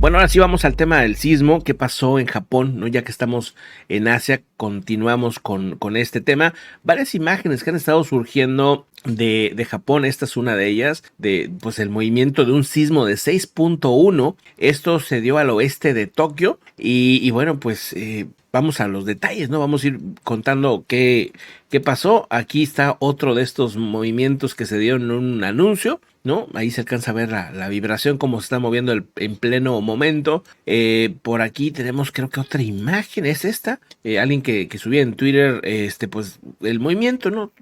Bueno, ahora sí vamos al tema del sismo. ¿Qué pasó en Japón? ¿No? Ya que estamos en Asia, continuamos con este tema. Varias imágenes que han estado surgiendo de Japón. Esta es una de ellas, de pues el movimiento de un sismo de 6.1. Esto se dio al oeste de Tokio. Y bueno, pues vamos a los detalles, ¿no? Vamos a ir contando qué pasó. Aquí está otro de estos movimientos que se dio en un anuncio, ¿no? Ahí se alcanza a ver la vibración, cómo se está moviendo en pleno momento. Por aquí tenemos, creo que otra imagen, es esta. Alguien que subía en Twitter, pues el movimiento, ¿no?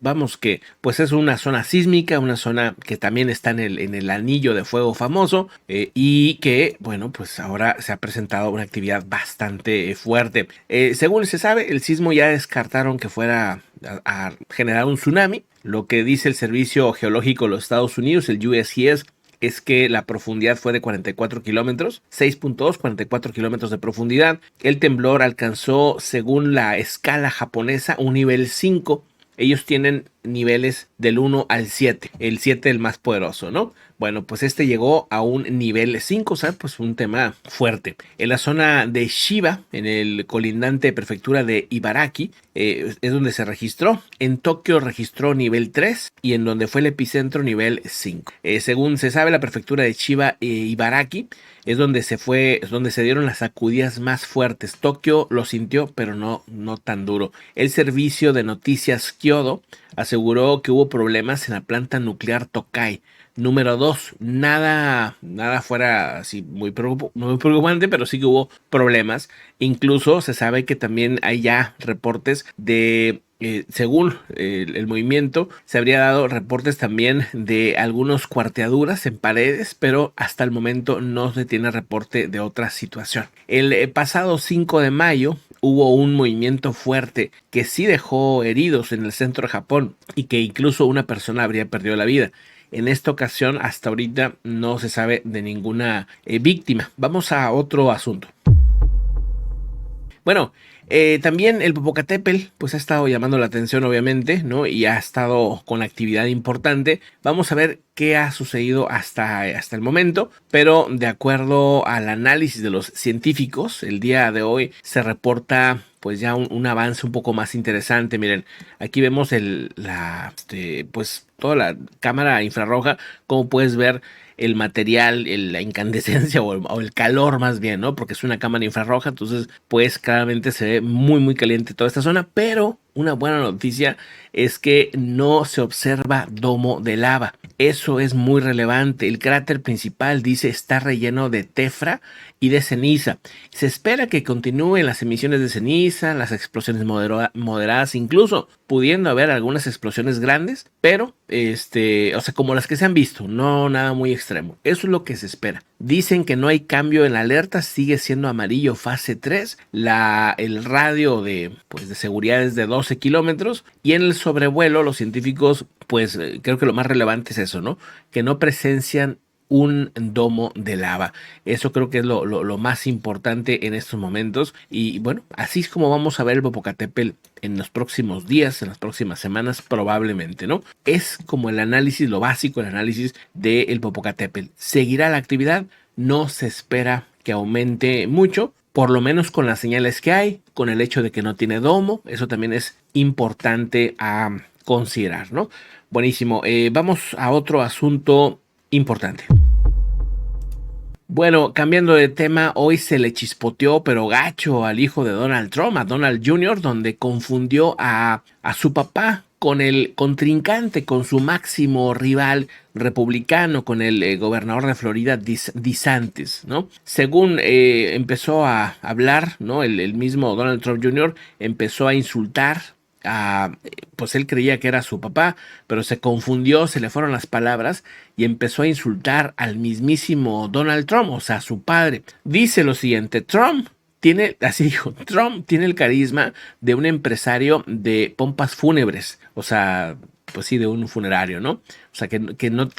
Vamos que pues es una zona sísmica, una zona que también está en el anillo de fuego famoso, y que bueno, pues ahora se ha presentado una actividad bastante fuerte. Según se sabe, el sismo ya descartaron que fuera a generar un tsunami. Lo que dice el Servicio Geológico de los Estados Unidos, el USGS, es que la profundidad fue de 44 kilómetros, 6.2, 44 kilómetros de profundidad. El temblor alcanzó, según la escala japonesa, un nivel 5. Ellos tienen niveles del 1 al 7, el 7 el más poderoso, ¿no? Bueno, pues este llegó a un nivel 5, o sea, pues un tema fuerte. En la zona de Shiba, en el colindante prefectura de Ibaraki, es donde se registró. En Tokio registró nivel 3 y en donde fue el epicentro nivel 5. Según se sabe, la prefectura de Shiba e Ibaraki es donde se dieron las sacudidas más fuertes. Tokio lo sintió, pero no tan duro. El servicio de noticias Kyodo aseguró que hubo problemas en la planta nuclear Tokai. Número 2, nada fuera así muy preocupante, pero sí que hubo problemas. Incluso se sabe que también hay ya reportes de, según el movimiento, se habría dado reportes también de algunos cuarteaduras en paredes, pero hasta el momento no se tiene reporte de otra situación. El pasado 5 de mayo hubo un movimiento fuerte que sí dejó heridos en el centro de Japón y que incluso una persona habría perdido la vida. En esta ocasión, hasta ahorita, no se sabe de ninguna víctima. Vamos a otro asunto. Bueno, también el Popocatépetl pues ha estado llamando la atención, obviamente, ¿no? Y ha estado con actividad importante. Vamos a ver qué ha sucedido hasta el momento, pero de acuerdo al análisis de los científicos, el día de hoy se reporta pues ya un avance un poco más interesante. Miren, aquí vemos pues toda la cámara infrarroja, como puedes ver el material, la incandescencia o el calor más bien, ¿no? Porque es una cámara infrarroja, entonces pues claramente se ve muy muy caliente toda esta zona, pero una buena noticia es que no se observa domo de lava. Eso es muy relevante. El cráter principal, dice, está relleno de tefra y de ceniza. Se espera que continúen las emisiones de ceniza, las explosiones moderadas, incluso pudiendo haber algunas explosiones grandes, pero o sea, como las que se han visto, no nada muy extremo. Eso es lo que se espera. Dicen que no hay cambio en la alerta, sigue siendo amarillo fase 3. El radio de seguridad es de 12 kilómetros. Y en el sobrevuelo, los científicos, pues creo que lo más relevante es eso, ¿no? Que no presencian un domo de lava. Eso creo que es lo más importante en estos momentos. Y bueno, así es como vamos a ver el Popocatépetl en los próximos días, en las próximas semanas, probablemente, ¿no? Es como el análisis, lo básico, el análisis del Popocatépetl. ¿Seguirá la actividad? No se espera que aumente mucho, por lo menos con las señales que hay, con el hecho de que no tiene domo. Eso también es importante a considerar, ¿no? Buenísimo. Vamos a otro asunto importante. Bueno, cambiando de tema, hoy se le chispoteó, pero gacho, al hijo de Donald Trump, a Donald Jr., donde confundió a su papá con el contrincante, con su máximo rival republicano, con el gobernador de Florida, DeSantis, ¿no? Según empezó a hablar, ¿no? El mismo Donald Trump Jr. empezó a insultar pues él creía que era su papá, pero se confundió, se le fueron las palabras y empezó a insultar al mismísimo Donald Trump, o sea, su padre. Dice lo siguiente: Trump tiene el carisma de un empresario de pompas fúnebres, o sea, pues sí, de un funerario, ¿no? O sea, que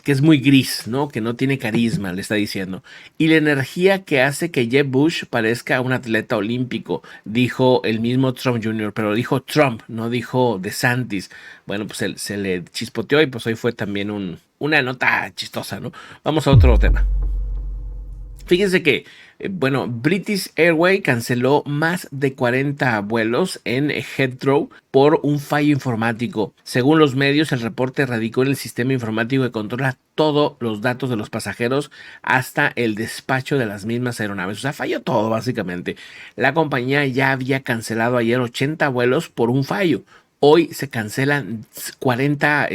es muy gris, ¿no? Que no tiene carisma, le está diciendo. Y la energía que hace que Jeb Bush parezca un atleta olímpico, dijo el mismo Trump Jr., pero dijo Trump, no dijo DeSantis. Bueno, pues se le chispoteó y pues hoy fue también una nota chistosa, ¿no? Vamos a otro tema. Fíjense que, bueno, British Airways canceló más de 40 vuelos en Heathrow por un fallo informático. Según los medios, el reporte radicó en el sistema informático que controla todos los datos de los pasajeros hasta el despacho de las mismas aeronaves. O sea, falló todo básicamente. La compañía ya había cancelado ayer 80 vuelos por un fallo. Hoy se cancelan 40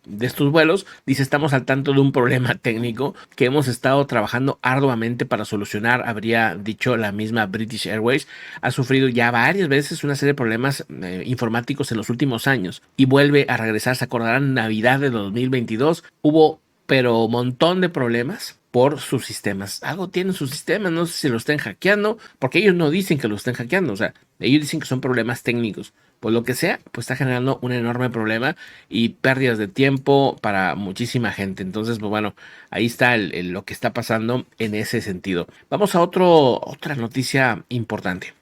de estos vuelos. Dice, estamos al tanto de un problema técnico que hemos estado trabajando arduamente para solucionar, habría dicho la misma British Airways. Ha sufrido ya varias veces una serie de problemas informáticos en los últimos años y vuelve a regresar. Se acordarán, Navidad de 2022 hubo pero un montón de problemas por sus sistemas. Algo tienen sus sistemas, no sé si lo estén hackeando, porque ellos no dicen que lo estén hackeando, o sea, ellos dicen que son problemas técnicos. Pues lo que sea, pues está generando un enorme problema y pérdidas de tiempo para muchísima gente. Entonces, pues bueno, ahí está lo que está pasando en ese sentido. Vamos a otra noticia importante.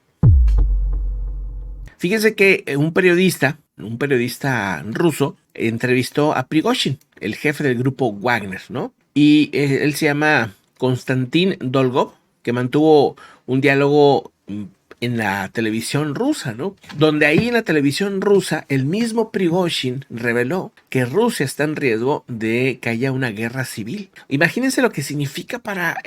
Fíjense que un periodista ruso entrevistó a Prigozhin, el jefe del grupo Wagner, ¿no? Y él se llama Konstantin Dolgov, que mantuvo un diálogo en la televisión rusa, ¿no? Donde ahí en la televisión rusa el mismo Prigozhin reveló que Rusia está en riesgo de que haya una guerra civil. Imagínense lo que significa para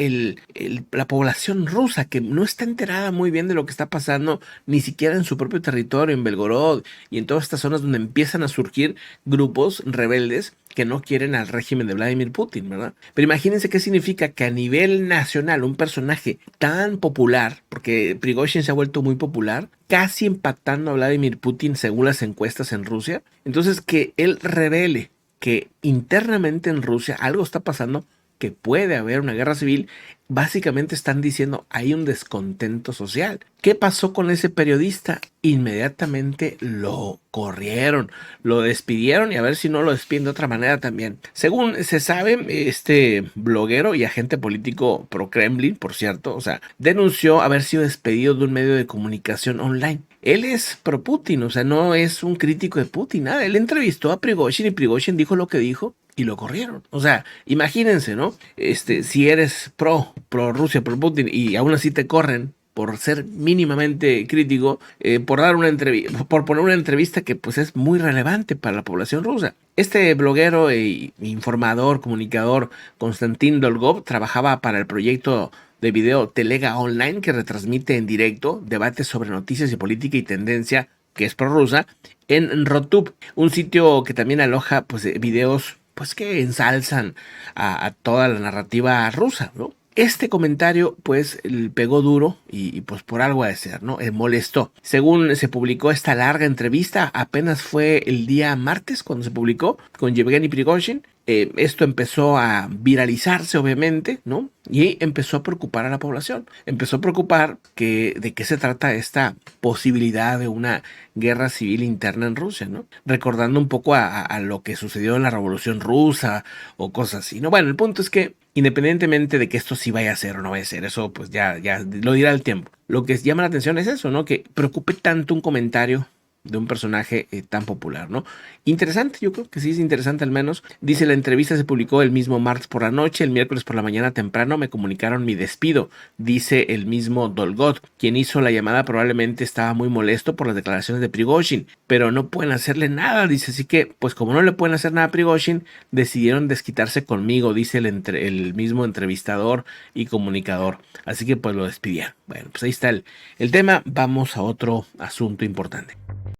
la población rusa, que no está enterada muy bien de lo que está pasando, ni siquiera en su propio territorio, en Belgorod y en todas estas zonas donde empiezan a surgir grupos rebeldes que no quieren al régimen de Vladimir Putin, ¿verdad? Pero imagínense qué significa que a nivel nacional un personaje tan popular, porque Prigozhin se ha vuelto muy popular, casi empatando a Vladimir Putin según las encuestas en Rusia, entonces que él revele que internamente en Rusia algo está pasando, que puede haber una guerra civil, básicamente están diciendo hay un descontento social. ¿Qué pasó con ese periodista? Inmediatamente lo corrieron, lo despidieron y a ver si no lo despiden de otra manera también. Según se sabe, este bloguero y agente político pro Kremlin, por cierto, o sea, denunció haber sido despedido de un medio de comunicación online. Él es pro Putin, o sea, no es un crítico de Putin, nada. Él entrevistó a Prigozhin y Prigozhin dijo lo que dijo y lo corrieron. O sea, imagínense, ¿no? Si eres pro Rusia, pro Putin y aún así te corren por ser mínimamente crítico, por dar una entrevista, por poner una entrevista que pues es muy relevante para la población rusa. Este bloguero e informador, comunicador Konstantin Dolgov trabajaba para el proyecto de video Telega Online, que retransmite en directo debates sobre noticias y política y tendencia, que es prorrusa, en Rotube, un sitio que también aloja pues videos pues que ensalzan a toda la narrativa rusa, ¿no? Este comentario pues pegó duro y pues por algo ha de ser, ¿no? Molestó. Según se publicó esta larga entrevista, apenas fue el día martes cuando se publicó con Yevgeny Prigozhin. Esto empezó a viralizarse, obviamente, ¿no? Y empezó a preocupar a la población. Empezó a preocupar de qué se trata esta posibilidad de una guerra civil interna en Rusia, ¿no? Recordando un poco a lo que sucedió en la Revolución Rusa o cosas así, ¿no? Bueno, el punto es que independientemente de que esto sí vaya a ser o no vaya a ser, eso pues ya lo dirá el tiempo. Lo que llama la atención es eso, ¿no? Que preocupe tanto un comentario de un personaje tan popular, ¿no? Interesante, yo creo que sí es interesante al menos. Dice, la entrevista se publicó el mismo martes por la noche, el miércoles por la mañana temprano me comunicaron mi despido, dice el mismo Dolgov. Quien hizo la llamada probablemente estaba muy molesto por las declaraciones de Prigozhin, pero no pueden hacerle nada, dice, así que, pues como no le pueden hacer nada a Prigozhin, decidieron desquitarse conmigo, dice el mismo entrevistador y comunicador, así que pues lo despidieron. Bueno, pues ahí está el tema, vamos a otro asunto importante.